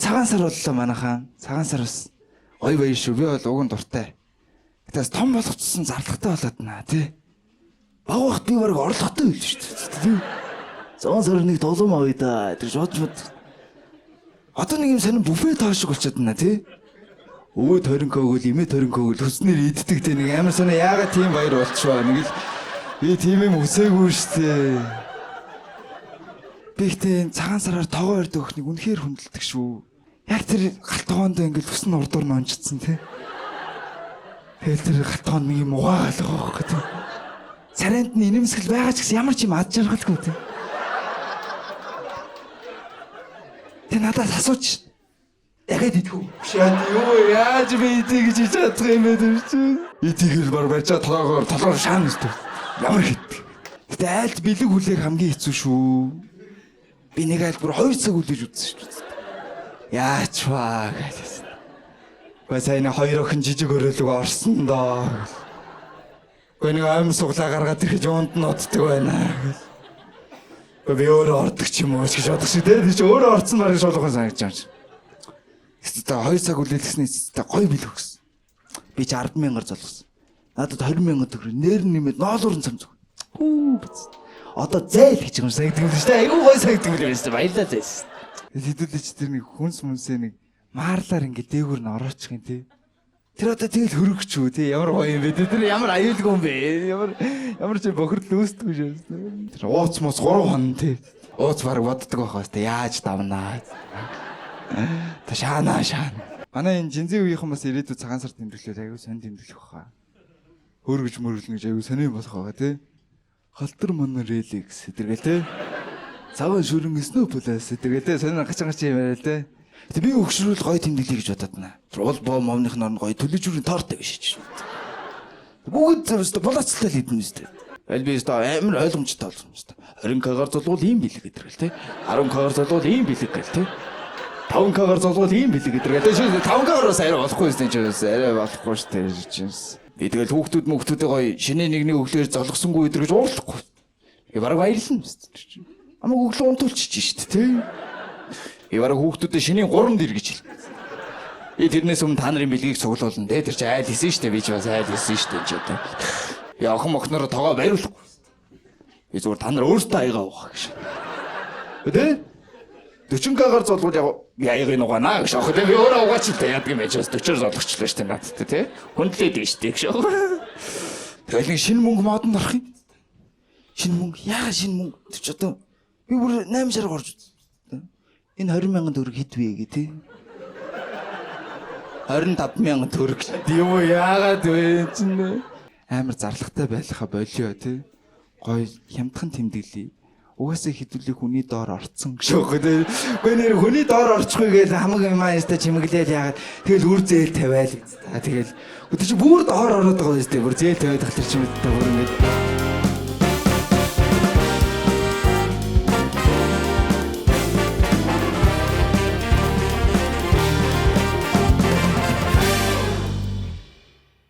цагаан сар боллоо манайхан. Цагаан сар бас гоё баяр шүү. Би бол уг нь дуртай. Гэтээс том болгоцсон зарлагтай болоод наа тий. Баг вахт би баг орлоготой байл шүү дээ. Цагаан сар нэг толом авъя да. Тэр жодмод. Одоо нэг юм сонир бүфе тоошиг болчиход байна тий. Өвөө торинкоогөл имэ торинкоогөл төснөр иддэг тий нэг амар сонир яагаад тийм баяр болчихваа. Нэг л би тийм юм үсээгүй штэ. Бихтэн цагаан сараар тоогоо өрдөө өхнийг үнэхээр хүндэлдэг шүү. Яг тэр галтгоонд ингээл ус нь урдуур нь онцсон тий. Тэгэл тэр галтгоонд нэг юм угаагаал байгаа хөөх. Царайнд нь инэмсгэл байгаа ч гэсэн ямар ч юм ад жаргалгүй тий. Тэ надаас асууч. Ягаад идэггүй? Шаад юу яаж би идэх гэж чадах юм бэ тэр чинь. Итгэл бар барьчаа толгоор шаан өстөв. Ямар хит. Гэтэ айлт бэлэг хүлээх хамгийн хэцүү шүү. Би нэг айлбар 2 цаг үлээж үзсэн шүү. Яач ваа гэсэн. Ба сайн 2 охин жижиг өрөөлөг орсон доо. Гүн нэг аим суглаа гаргаад ирэх жуунд нь оддаг байна. Би өөрөө ордог ч юм уу гэж бодох шиг тийм чи өөрөө орцсон барыг шуулган санагдаж байна. Хэвээ 2 цаг үлээлгэснээс гоё бэлэг өгсөн. Би ч 10,000-аар золгосон. Надад 20,000 төгрөг нээр нэмээд ноолуурн цамц өг. Одоо зээл гэж юм санагддаг юм шүү дээ. Айгуу гоё санагддаг юм байна. Баярлалаа зээл. Хэдүүлээч тэр нэг хүнс мүнсээ нэг маарлаар ингээ дээгүүр нь ороочих юм тий. Тэр одоо тэгэл хөрөгч үү тий. Ямар гоё юм бэ? Тэр ямар аюулгүй юм бэ? Ямар ч бохирдол үүсдэггүй шүү. Тэр ууц мус 3 хон тий. Ууц баг боддог байх хэвээр яаж давнаа. Та шаана. Манай энэ жинзээ үеийнхэн бас ирээдүйд цагаан сар тэмдэглэл аягүй сонь тэмдэглэх баха. Хөргөж мөрөлнө гэж аягүй сони болох байгаа тий. Халтар монореликс гэдэргээл тий. Цагаан шүрэн снөпөлэс гэдэргээл тий. Сони гачаач юм яриа тий. Тэг би өгшрүүл гоё тэмдэглэе гэж бодоод байна. Уул боо момных норн гоё төлөжүүрийн тортой биш гэж. Бүгд зөвхөн булаацтай л хийдэн үстэй. Аль би өстө амар ойлгомжтой болсон юм өстө. 20к-гаар золвол ийм бэлэг гэдэргээл тий. 10к-гаар золвол ийм бэлэг гэл тий. 5к-гаар золвол ийм бэлэг гэдэргээл. 5к-аараас арай болохгүй юм чинь арай болохгүй шүү дээ. Би тэгэл хүүхдүүдээ гоё шинэ нэг өглөөр золгосонгүй өдр гэж уурлахгүй. Би бараг баярлна өстө. Амаг өглөө унтуулчих шүү дээ тий. Ивара хүүхдүүдэд шинийн 3-нд иргэж хэл. Тэрнээс өмнө та нарын бэлгийг цуглуулна те. Тэр чи айл хийсэн штэ би ч бас айл хийсэн штэ ч одоо. Би охин мохнороо тоогоо бариулахгүй. Би зүгээр та нар өөртөө аягаа уух гэж. Тэ? 40к-гаар золвол яг аягийг угаана гэж охин. Би өөрөө угаач л яадаг юм яаж 40-оор золгочлоо штэ наадтай те. Хүндлээд штэ гэж. Тэгэл нэг шинэ мөнгө модонд орох юм. Шинэ мөнгө яагаад шинэ мөнгө тэр ч одоо би бүр 8 сар горж энэ 20,000 төгрөг хэд вэ гэ тий? 25,000 төгрөг. Тийм үү яагаад вэ чинь амар зарлагтай байлахаа болио тий. Гой хямдхан тэмдэглэе. Угаасаа хэдүүлээ хүний доор орцсон гэшөөхөө тий. Гэхдээ нэр хүний доор орчихгүй гээл хамаг юмаа яста чимэглээл яагаад тэгэл үр зээл тавиал. Тэгэл өдөр чи бүр доор ороод байгаа юм шүү дээ. Бүр зээл тавиад тахлаар чимэдтэй бүр ингэж